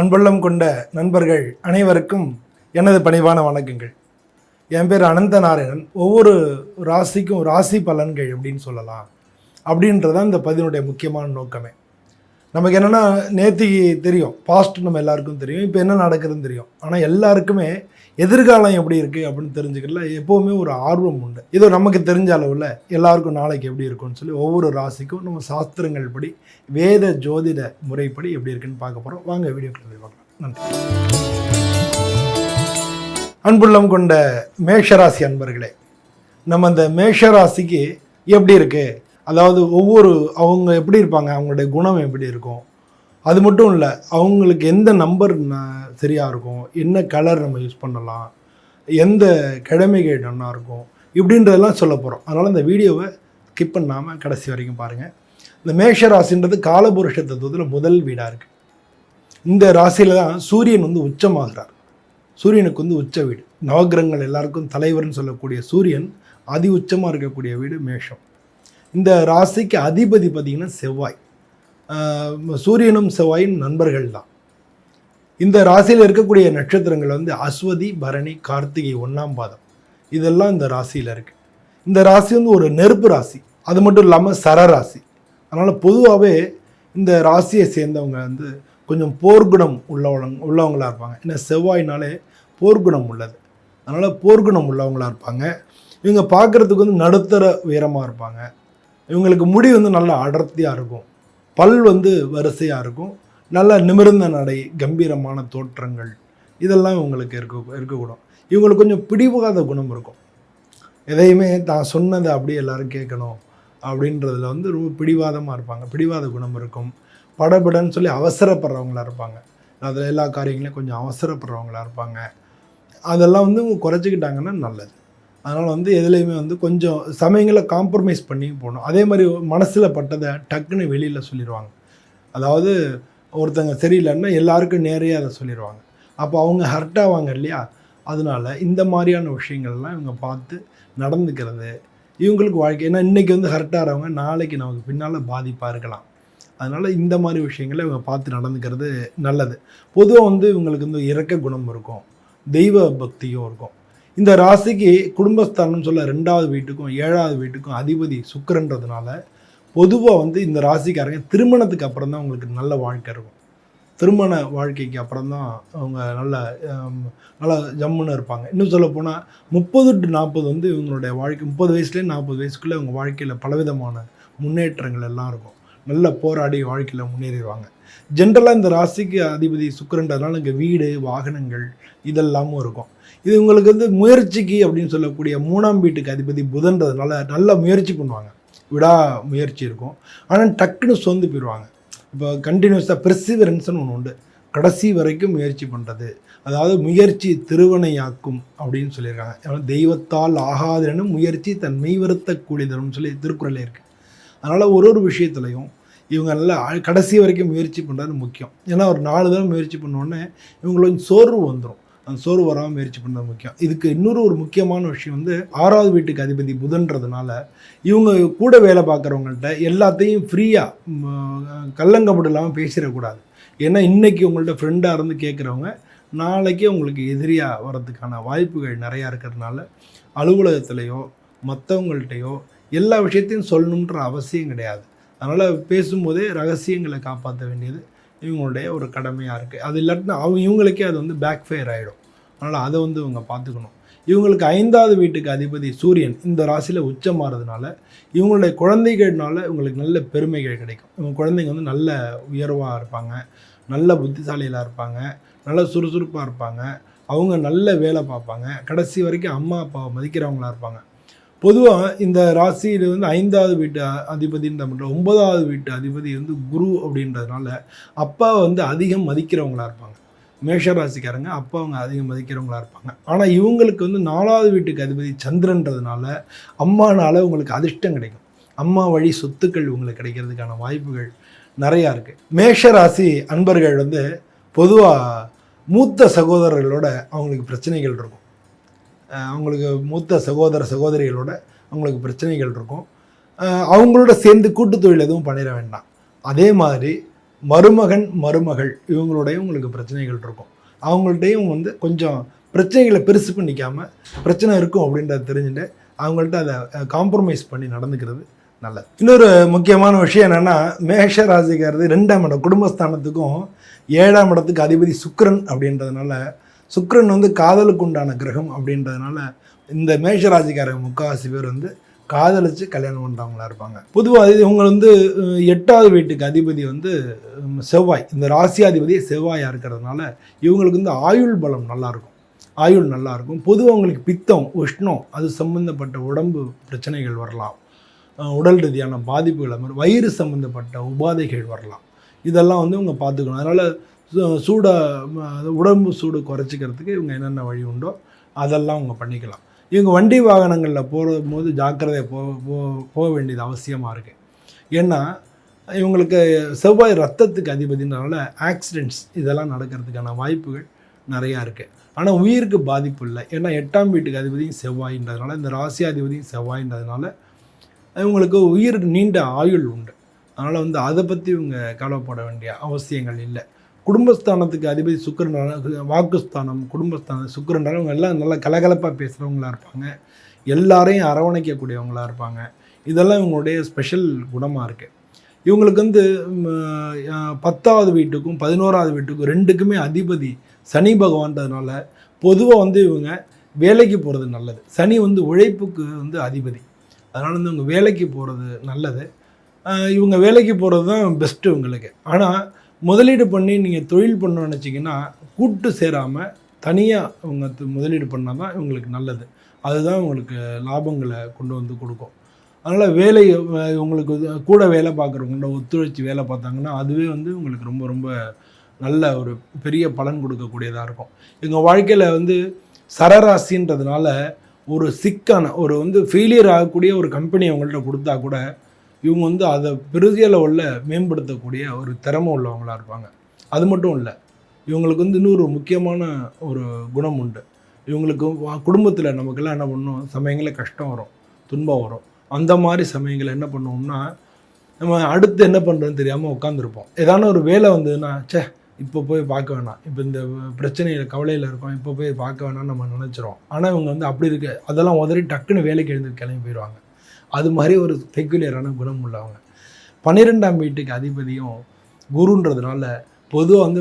அன்புள்ளம் கொண்ட நண்பர்கள் அனைவருக்கும் எனது பணிவான வணக்கங்கள். என் பேர் அனந்த நாராயணன். ஒவ்வொரு ராசிக்கும் ராசி பலன்கள் அப்படின்னு சொல்லலாம் அப்படின்றதான் இந்த பதினுடைய முக்கியமான நோக்கமே. நமக்கு என்னென்னா, நேத்திக்கு தெரியும், பாஸ்ட் நம்ம எல்லாருக்கும் தெரியும், இப்போ என்ன நடக்குதுன்னு தெரியும். ஆனால் எல்லாருக்குமே எதிர்காலம் எப்படி இருக்குது அப்படின்னு தெரிஞ்சுக்கல எப்போவுமே ஒரு ஆர்வம் உண்டு. இதோ நமக்கு தெரிஞ்ச அளவில் எல்லாருக்கும் நாளைக்கு எப்படி இருக்குன்னு சொல்லி ஒவ்வொரு ராசிக்கும் நம்ம சாஸ்திரங்கள் படி வேத ஜோதிட முறைப்படி எப்படி இருக்குன்னு பார்க்க போகிறோம். வாங்க வீடியோக்குள்ள போய் பார்க்கலாம். நன்றி. அன்புள்ளம் கொண்ட மேஷராசி அன்பர்களே, நம்ம அந்த மேஷராசிக்கு எப்படி இருக்குது, அதாவது அவங்க எப்படி இருப்பாங்க, அவங்களுடைய குணம் எப்படி இருக்கும், அது மட்டும் இல்லை அவங்களுக்கு எந்த நம்பர் சரியாக இருக்கும், என்ன கலர் நம்ம யூஸ் பண்ணலாம், எந்த கிழமைகள் நல்லா இருக்கும், இப்படின்றதெல்லாம் சொல்ல போகிறோம். அதனால் இந்த வீடியோவை ஸ்கிப் பண்ணாமல் கடைசி வரைக்கும் பாருங்கள். இந்த மேஷ ராசின்றது காலபுருஷ தத்துவத்தில் முதல் வீடாக இருக்குது. இந்த ராசியில் தான் சூரியன் உச்சமாகிறார். சூரியனுக்கு உச்ச வீடு. நவகிரகங்கள் எல்லாருக்கும் தலைவர்னு சொல்லக்கூடிய சூரியன் அதி உச்சமாக இருக்கக்கூடிய வீடு மேஷம். இந்த ராசிக்கு அதிபதி பார்த்திங்கன்னா செவ்வாய். சூரியனும் செவ்வாயின் நண்பர்கள் தான். இந்த ராசியில் இருக்கக்கூடிய நட்சத்திரங்கள் அஸ்வதி, பரணி, கார்த்திகை 1ஆம் பாதம், இதெல்லாம் இந்த ராசியில் இருக்குது. இந்த ராசி ஒரு நெருப்பு ராசி. அது மட்டும் இல்லாமல் சரராசி. அதனால் பொதுவாகவே இந்த ராசியை சேர்ந்தவங்க கொஞ்சம் போர்க்குணம் உள்ளவங்களாக இருப்பாங்க. ஏன்னா செவ்வாயினாலே போர்க்குணம் உள்ளது. அதனால் போர்க்குணம் உள்ளவங்களாக இருப்பாங்க. இவங்க பார்க்குறதுக்கு நடுத்தர உயரமாக இருப்பாங்க. இவங்களுக்கு முடி நல்லா அடர்த்தியாக இருக்கும். பல் வரிசையாக இருக்கும். நல்ல நிமிர்ந்த நடை, கம்பீரமான தோற்றங்கள், இதெல்லாம் இவங்களுக்கு இருக்கக்கூடும். இவங்களுக்கு கொஞ்சம் பிடிவாத குணம் இருக்கும். எதையுமே தான் சொன்னதை அப்படியே எல்லோரும் கேட்கணும் அப்படின்றதுல ரொம்ப பிடிவாதமாக இருப்பாங்க. பிடிவாத குணம் இருக்கும். படபடன்னு சொல்லி அவசரப்படுறவங்களாக இருப்பாங்க. அதில் எல்லா காரியங்களையும் கொஞ்சம் அவசரப்படுறவங்களாக இருப்பாங்க. அதெல்லாம் குறைச்சிக்கிட்டாங்கன்னா நல்லது. அதனால் எதுலேயுமே கொஞ்சம் சமயங்களில் காம்ப்ரமைஸ் பண்ணி போகணும். அதே மாதிரி மனசில் பட்டதை டக்குன்னு வெளியில் சொல்லிடுவாங்க. அதாவது ஒருத்தங்க சரியில்லைன்னா எல்லாருக்கும் நேரையே அதை சொல்லிடுவாங்க. அப்போ அவங்க ஹர்ட் ஆவாங்க இல்லையா? அதனால் இந்த மாதிரியான விஷயங்கள்லாம் இவங்க பார்த்து நடந்துக்கிறது இவங்களுக்கு வாழ்க்கை. ஏன்னா இன்றைக்கி ஹர்ட் ஆகிறவங்க நாளைக்கு நமக்கு பின்னால் பாதிப்பாக இருக்கலாம். அதனால் இந்த மாதிரி விஷயங்களை இவங்க பார்த்து நடந்துக்கிறது நல்லது. பொதுவாக இவங்களுக்கு இரக்க குணம் இருக்கும், தெய்வ பக்தியும் இருக்கும். இந்த ராசிக்கு குடும்பஸ்தானம் சொல்ல 2வது வீட்டுக்கும் 7வது வீட்டுக்கும் அதிபதி சுக்கிரன்றதுனால பொதுவாக இந்த ராசிக்காரங்க திருமணத்துக்கு அப்புறம் தான் அவங்களுக்கு நல்ல வாழ்க்கை இருக்கும். திருமண வாழ்க்கைக்கு அப்புறம் தான் அவங்க நல்லா ஜம்முன்னு இருப்பாங்க. இன்னும் சொல்லப்போனால் 30 to 40 இவங்களுடைய வாழ்க்கை, 30 வயசுலேயே 40 வயசுக்குள்ளே அவங்க வாழ்க்கையில் பலவிதமான முன்னேற்றங்கள் எல்லாம் இருக்கும். நல்ல போராடி வாழ்க்கையில் முன்னேறிடுவாங்க. ஜென்ரலாக இந்த ராசிக்கு அதிபதி சுக்கிரன்றதுனால இங்கே வீடு, வாகனங்கள் இதெல்லாமும் இருக்கும். இது உங்களுக்கு முயற்சிக்கு அப்படின்னு சொல்லக்கூடிய 3ஆம் வீட்டுக்கு அதிபதி புதன்றதுனால நல்ல முயற்சி பண்ணுவாங்க. விடா முயற்சி இருக்கும். ஆனால் டக்குன்னு சோர்ந்து போயிடுவாங்க. இப்போ கண்டினியூஸாக பெர்சிவரன்ஸ்னு ஒன்று உண்டு. கடைசி வரைக்கும் முயற்சி பண்ணுறது, அதாவது முயற்சி திருவனையாக்கும் அப்படின்னு சொல்லியிருக்காங்க. ஏன்னா தெய்வத்தால் ஆகாதுன்னு முயற்சி தன் மெய்வருத்த கூடிதரும் சொல்லி திருக்குறளே இருக்குது. அதனால் ஒரு விஷயத்துலையும் இவங்க நல்லா கடைசி வரைக்கும் முயற்சி பண்ணுறது முக்கியம். ஏன்னா ஒரு 4 தடவை முயற்சி பண்ணோடனே இவங்களுக்கு சோர்வு வந்துடும். அந்த சோர்வு வராமல் முயற்சி பண்ணுறது முக்கியம். இதுக்கு இன்னொரு முக்கியமான விஷயம் 6வது வீட்டுக்கு அதிபதி புதன்றதுனால இவங்க கூட வேலை பார்க்குறவங்கள்ட்ட எல்லாத்தையும் ஃப்ரீயாக கள்ளங்கப்பட்டு இல்லாமல் பேசிடக்கூடாது. ஏன்னா இன்றைக்கி உங்கள்கிட்ட ஃப்ரெண்டாக இருந்து கேட்குறவங்க நாளைக்கு உங்களுக்கு எதிரியாக வர்றதுக்கான வாய்ப்புகள் நிறையா இருக்கிறதுனால அலுவலகத்துலேயோ மற்றவங்கள்ட்டையோ எல்லா விஷயத்தையும் சொல்லணுன்ற அவசியம் கிடையாது. அதனால் பேசும்போதே ரகசியங்களை காப்பாற்ற வேண்டியது இவங்களுடைய ஒரு கடமையாக இருக்குது. அது இல்லாட்டினா இவங்களுக்கே அது பேக் ஃபயர் ஆகிடும். அதனால் அதை இவங்க பார்த்துக்கணும். இவங்களுக்கு 5வது வீட்டுக்கு அதிபதி சூரியன் இந்த ராசியில் உச்சமாகிறதுனால இவங்களுடைய குழந்தைகள்னால இவங்களுக்கு நல்ல பெருமைகள் கிடைக்கும். இவங்க குழந்தைங்க நல்ல உயர்வாக இருப்பாங்க, நல்ல புத்திசாலிகளாக இருப்பாங்க, நல்ல சுறுசுறுப்பாக இருப்பாங்க, அவங்க நல்ல வேலை பார்ப்பாங்க, கடைசி வரைக்கும் அம்மா அப்பாவை மதிக்கிறவங்களாக இருப்பாங்க. பொதுவாக இந்த ராசியில் 5வது வீட்டு அதிபதின்ற மட்டும் 9வது வீட்டு அதிபதி குரு அப்படின்றதுனால அப்பாவை அதிகம் மதிக்கிறவங்களாக இருப்பாங்க. மேஷ ராசிக்காரங்க அப்பாவங்க அதிகம் மதிக்கிறவங்களாக இருப்பாங்க. ஆனால் இவங்களுக்கு 4வது வீட்டுக்கு அதிபதி சந்திரன்றதுனால அம்மானால உங்களுக்கு அதிர்ஷ்டம் கிடைக்கும். அம்மா வழி சொத்துக்கள் உங்களுக்கு கிடைக்கிறதுக்கான வாய்ப்புகள் நிறையா இருக்குது. மேஷ ராசி அன்பர்கள் பொதுவாக மூத்த சகோதரர்களோட அவங்களுக்கு பிரச்சனைகள் இருக்கும். அவங்களுக்கு மூத்த சகோதரிகளோட அவங்களுக்கு பிரச்சனைகள் இருக்கும். அவங்களோட சேர்ந்து கூட்டு தொழில் எதுவும் பண்ணிட வேண்டாம். அதே மாதிரி மருமகன் மருமகள் இவங்களுடைய உங்களுக்கு பிரச்சனைகள் இருக்கும். அவங்கள்ட்டையும் வந்து கொஞ்சம் பிரச்சனைகளை பெருசு பண்ணிக்காமல் பிரச்சனை இருக்கும் அப்படின்றத தெரிஞ்சுட்டு அவங்கள்ட்ட அதை காம்ப்ரமைஸ் பண்ணி நடந்துக்கிறது நல்லது. இன்னொரு முக்கியமான விஷயம் என்னென்னா, மேஷ ராசிக்காரது 2ஆம் இடம் குடும்பஸ்தானத்துக்கும் 7ஆம் இடத்துக்கு அதிபதி சுக்கிரன் அப்படின்றதுனால, சுக்கிரன் வந்து காதலுக்கு உண்டான கிரகம் அப்படின்றதுனால இந்த மேஷ ராசிக்காரங்க முக்கால்வாசி பேர் வந்து காதலிச்சு கல்யாணம் பண்ணுறவங்களா இருப்பாங்க. பொதுவாக இவங்க வந்து 8வது வீட்டுக்கு அதிபதி வந்து செவ்வாய், இந்த ராசியாதிபதி செவ்வாயாக இருக்கிறதுனால இவங்களுக்கு வந்து ஆயுள் பலம் நல்லாயிருக்கும், ஆயுள் நல்லாயிருக்கும். பொதுவாக அவங்களுக்கு பித்தம், உஷ்ணம் அது சம்மந்தப்பட்ட உடம்பு பிரச்சனைகள் வரலாம், உடல் ரீதியான பாதிப்புகள், மாதிரி வயிறு சம்மந்தப்பட்ட உபாதைகள் வரலாம். இதெல்லாம் வந்து இவங்க பார்த்துக்கணும். அதனால் உடம்பு சூடு குறைச்சிக்கிறதுக்கு இவங்க என்னென்ன வழி உண்டோ அதெல்லாம் அவங்க பண்ணிக்கலாம். இவங்க வண்டி வாகனங்களில் போகும்போது ஜாக்கிரதையாக போக வேண்டியது அவசியமாக இருக்குது. ஏன்னா இவங்களுக்கு செவ்வாய் ரத்தத்துக்கு அதிபதினால ஆக்சிடெண்ட்ஸ் இதெல்லாம் நடக்கிறதுக்கான வாய்ப்புகள் நிறையா இருக்குது. ஆனால் உயிருக்கு பாதிப்பு இல்லை. ஏன்னா 8ஆம் வீட்டுக்கு அதிபதியும் செவ்வாயின்றதுனால, இந்த ராசியாதிபதியும் செவ்வாயின்றதுனால இவங்களுக்கு உயிர் நீண்ட ஆயுள் உண்டு. அதனால் வந்து அதை பற்றி இவங்க கவலைப்பட வேண்டிய அவசியங்கள் இல்லை. குடும்பஸ்தானத்துக்கு அதிபதி சுக்கிரன், வாக்குஸ்தானம், குடும்பஸ்தானம் சுக்கிரனால இவங்க எல்லாம் நல்லா கலகலப்பாக பேசுகிறவங்களா இருப்பாங்க, எல்லாரையும் அரவணைக்கக்கூடியவங்களாக இருப்பாங்க. இதெல்லாம் இவங்களுடைய ஸ்பெஷல் குணமாக இருக்குது. இவங்களுக்கு வந்து 10வது வீட்டுக்கும் 11வது வீட்டுக்கும் 2க்குமே அதிபதி சனி பகவான்றதுனால பொதுவாக வந்து இவங்க வேலைக்கு போகிறது நல்லது. சனி வந்து உழைப்புக்கு வந்து அதிபதி, அதனால் வந்து இவங்க வேலைக்கு போகிறது நல்லது. இவங்க வேலைக்கு போகிறது தான் பெஸ்ட்டு இவங்களுக்கு. ஆனால் முதலீடு பண்ணி நீங்கள் தொழில் பண்ணணும்னு நினச்சிங்கன்னா கூட்டு சேராமல் தனியாக இவங்க முதலீடு பண்ணால் தான் இவங்களுக்கு நல்லது. அதுதான் இவங்களுக்கு லாபங்களை கொண்டு வந்து கொடுக்கும். அதனால் வேலை இவங்களுக்கு கூட வேலை பார்க்குறவங்கள ஒத்துழைச்சி வேலை பார்த்தாங்கன்னா அதுவே வந்து உங்களுக்கு ரொம்ப ரொம்ப நல்ல ஒரு பெரிய பலன் கொடுக்கக்கூடியதாக இருக்கும். எங்கள் வாழ்க்கையில் வந்து சரராசின்றதுனால ஒரு சிக்கான ஒரு வந்து ஃபெயிலியர் ஆகக்கூடிய ஒரு கம்பெனி அவங்கள்ட்ட கொடுத்தா கூட இவங்க வந்து அதை பெரிய லெவலில் மேம்படுத்தக்கூடிய ஒரு திறமை உள்ளவங்களாக இருப்பாங்க. அது மட்டும் இல்லை, இவங்களுக்கு வந்து இன்னொரு முக்கியமான ஒரு குணம் உண்டு. இவங்களுக்கு குடும்பத்தில் நமக்கெல்லாம் என்ன பண்ணணும், சமயங்களில் கஷ்டம் வரும், துன்பம் வரும். அந்த மாதிரி சமயங்களில் என்ன பண்ணுவோம்னா, நம்ம அடுத்து என்ன பண்ணுறதுன்னு தெரியாமல் உட்காந்துருப்போம். ஏதான ஒரு வேலை வந்ததுன்னா, இப்போ போய் பார்க்க வேணாம், இப்போ இந்த பிரச்சனையில் கவலையில் இருக்கோம், இப்போ போய் பார்க்க வேணாம்னு நம்ம நினச்சிரும். ஆனால் இவங்க வந்து அப்படி இருக்கு, அதெல்லாம் உதறி டக்குன்னு வேலைக்கு எழுந்து கிளம்பி போயிடுவாங்க. அது மாதிரி ஒரு பெக்குலியரான குணம் உள்ளவங்க. 12ஆம் வீட்டுக்கு அதிபதியும் குருன்றதுனால பொதுவாக வந்து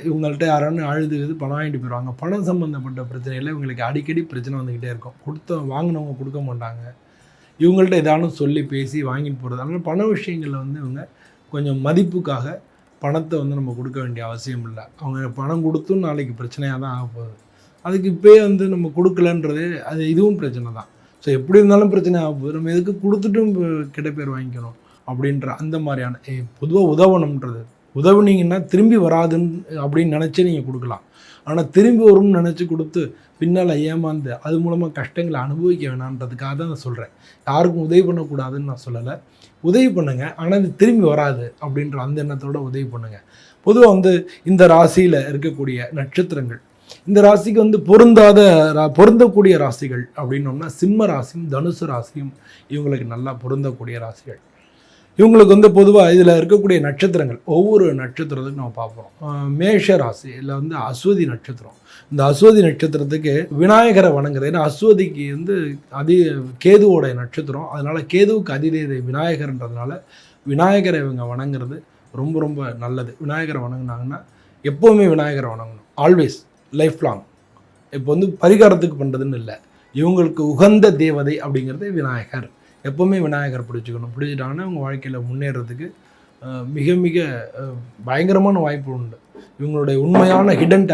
இவங்கள்ட்ட யாரானு அழுது பணம் வாங்கிட்டு போயிடுவாங்க. பணம் சம்மந்தப்பட்ட பிரச்சனையில் இவங்களுக்கு அடிக்கடி பிரச்சனை வந்துக்கிட்டே இருக்கும். வாங்கினவங்க கொடுக்க மாட்டாங்க. இவங்கள்ட்ட ஏதானும் சொல்லி பேசி வாங்கிட்டு போகிறது. அதனால் பண விஷயங்களில் வந்து இவங்க கொஞ்சம் மதிப்புக்காக பணத்தை வந்து நம்ம கொடுக்க வேண்டிய அவசியம் இல்லை. அவங்க பணம் கொடுத்தும் நாளைக்கு பிரச்சனையாக தான் ஆக போகுது. அதுக்கு இப்போயே வந்து நம்ம கொடுக்கலன்றது அது இதுவும் பிரச்சனை தான். ஸோ எப்படி இருந்தாலும் பிரச்சனை ஆக போகுது, நம்ம எதுக்கு கொடுத்துட்டும் கெட்ட பேர் வாங்கிக்கணும் அப்படின்ற அந்த மாதிரியான பொதுவாக உதவணுன்றது. உதவுனீங்கன்னா திரும்பி வராதுன்னு அப்படின்னு நினச்சி நீங்கள் கொடுக்கலாம். ஆனால் திரும்பி வரும்னு நினச்சி கொடுத்து பின்னால் ஏமாந்து அது மூலமாக கஷ்டங்களை அனுபவிக்க வேணான்றதுக்காக தான் நான் சொல்கிறேன். யாருக்கும் உதவி பண்ணக்கூடாதுன்னு நான் சொல்லலை. உதவி பண்ணுங்கள், ஆனால் அது திரும்பி வராது அப்படின்ற அந்த எண்ணத்தோடு உதவி பண்ணுங்கள். பொதுவாக வந்து இந்த ராசியில் இருக்கக்கூடிய நட்சத்திரங்கள், இந்த ராசிக்கு வந்து பொருந்தக்கூடிய ராசிகள் அப்படின்னோம்னா சிம்ம ராசியும் தனுசு ராசியும் இவங்களுக்கு நல்லா பொருந்தக்கூடிய ராசிகள். இவங்களுக்கு வந்து பொதுவாக இதில் இருக்கக்கூடிய நட்சத்திரங்கள், ஒவ்வொரு நட்சத்திரத்துக்கும் நம்ம பார்ப்போம். மேஷ ராசி இல்லை வந்து அஸ்வதி நட்சத்திரம். இந்த அஸ்வதி நட்சத்திரத்துக்கு விநாயகரை வணங்குறது. ஏன்னா அஸ்வதிக்கு வந்து கேதுவோடைய நட்சத்திரம், அதனால் கேதுவுக்கு அதிதேவதை விநாயகர்ன்றதுனால விநாயகரை இவங்க வணங்குறது ரொம்ப ரொம்ப நல்லது. விநாயகரை வணங்கினாங்கன்னா எப்போவுமே விநாயகரை வணங்கணும், ஆல்வேஸ், லைஃப் லாங். இப்போ வந்து பரிகாரத்துக்கு பண்ணுறதுன்னு இல்லை, இவங்களுக்கு உகந்த தேவதை அப்படிங்கிறது விநாயகர். எப்போவுமே விநாயகர் பிடிச்சிட்டாங்கன்னா அவங்க வாழ்க்கையில் முன்னேறதுக்கு மிக மிக பயங்கரமான வாய்ப்பு உண்டு. இவங்களுடைய உண்மையான ஹிடன்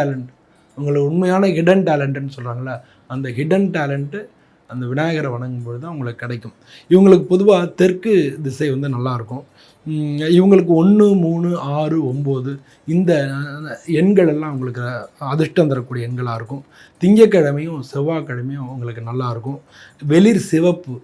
டேலண்ட்டுன்னு சொல்கிறாங்களே, அந்த ஹிடன் டேலண்ட்டு அந்த விநாயகரை வணங்கும்போது தான் அவங்களுக்கு கிடைக்கும். இவங்களுக்கு பொதுவாக தெற்கு திசை வந்து நல்லாயிருக்கும். இவங்களுக்கு 1, 3, 6, 9 இந்த எண்கள் எல்லாம் அவங்களுக்கு அதிர்ஷ்டம் தரக்கூடிய எண்களாக இருக்கும். திங்கக்கிழமையும் செவ்வாய்க்கிழமையும் அவங்களுக்கு நல்லாயிருக்கும். வெளிர் சிவப்பு,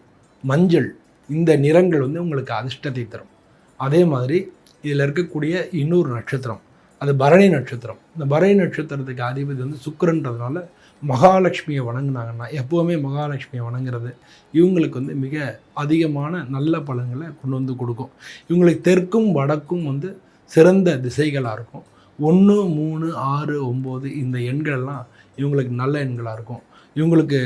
மஞ்சள் இந்த நிறங்கள் வந்து உங்களுக்கு அதிர்ஷ்டத்தை தரும். அதே மாதிரி இதில் இருக்கக்கூடிய இன்னொரு நட்சத்திரம், அது பரணி நட்சத்திரம். இந்த பரணி நட்சத்திரத்துக்கு அதிபதி வந்து சுக்கிரன்றதுனால மகாலட்சுமியை வணங்கினாங்கன்னா, எப்போவுமே மகாலட்சுமியை வணங்குறது இவங்களுக்கு வந்து மிக அதிகமான நல்ல பலன்களை கொண்டு வந்து கொடுக்கும். இவங்களுக்கு தெற்கும் வடக்கும் வந்து சிறந்த திசைகளாக இருக்கும். 1, 3, 6, 9 இந்த எண்களெல்லாம் இவங்களுக்கு நல்ல எண்களாக இருக்கும். இவங்களுக்கு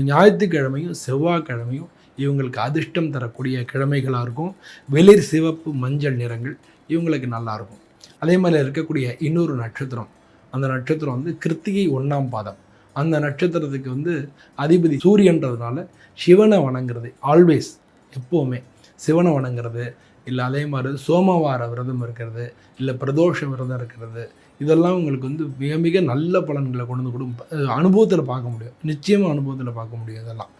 ஞாயிற்றுக்கிழமையும் செவ்வாய்க்கிழமையும் இவங்களுக்கு அதிர்ஷ்டம் தரக்கூடிய கிழமைகளாக இருக்கும். வெளிர் சிவப்பு மஞ்சள் நிறங்கள் இவங்களுக்கு நல்லாயிருக்கும். அதே மாதிரி இருக்கக்கூடிய இன்னொரு நட்சத்திரம், அந்த நட்சத்திரம் வந்து கிருத்திகை 1ஆம் பாதம். அந்த நட்சத்திரத்துக்கு அதிபதி சூரியன்றதுனால சிவனை வணங்குறது, ஆல்வேஸ் எப்போவுமே சிவனை வணங்குறது, இல்லை அதே மாதிரி சோமவார விரதம் இருக்கிறது, இல்லை பிரதோஷ விரதம் இருக்கிறது, இதெல்லாம் உங்களுக்கு மிக மிக நல்ல பலன்களை கொண்டு கொடுக்கும். அனுபவத்தில் பார்க்க முடியும், நிச்சயமாக அனுபவத்தில் பார்க்க முடியும். இதெல்லாம்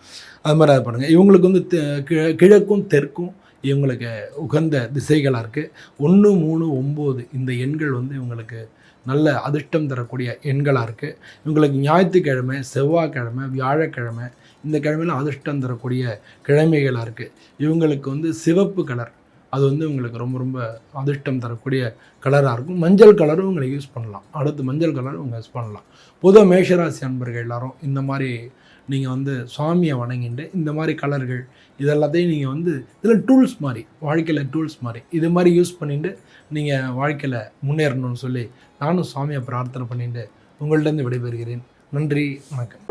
அது மாதிரி அது பண்ணுங்கள். இவங்களுக்கு கிழக்கும் தெற்கும் இவங்களுக்கு உகந்த திசைகளாக இருக்குது. 1, 3, 9 இந்த எண்கள் இவங்களுக்கு நல்ல அதிர்ஷ்டம் தரக்கூடிய எண்களாக இருக்குது. இவங்களுக்கு ஞாயிற்றுக்கிழமை, செவ்வாய்க்கிழமை, வியாழக்கிழமை இந்த கிழமையில் அதிர்ஷ்டம் தரக்கூடிய கிழமைகளாக இருக்குது. இவங்களுக்கு சிவப்பு கலர் அது இவங்களுக்கு ரொம்ப ரொம்ப அதிர்ஷ்டம் தரக்கூடிய கலராக இருக்கும். மஞ்சள் கலரும் இவங்களை யூஸ் பண்ணலாம். அடுத்து மஞ்சள் கலரும் இவங்க யூஸ் பண்ணலாம். பொதுவாக மேஷராசி அன்பர்கள் எல்லாரும் இந்த மாதிரி நீங்கள் சுவாமியை வணங்கிட்டு இந்த மாதிரி கலர்கள் இதெல்லாத்தையும் நீங்கள் இதில் டூல்ஸ் மாதிரி, வாழ்க்கையில் டூல்ஸ் மாதிரி இது மாதிரி யூஸ் பண்ணிட்டு நீங்கள் வாழ்க்கையில் முன்னேறணும்னு சொல்லி நானும் சுவாமியை பிரார்த்தனை பண்ணிட்டு உங்கள்கிட்ட விடைபெறுகிறேன். நன்றி, வணக்கம்.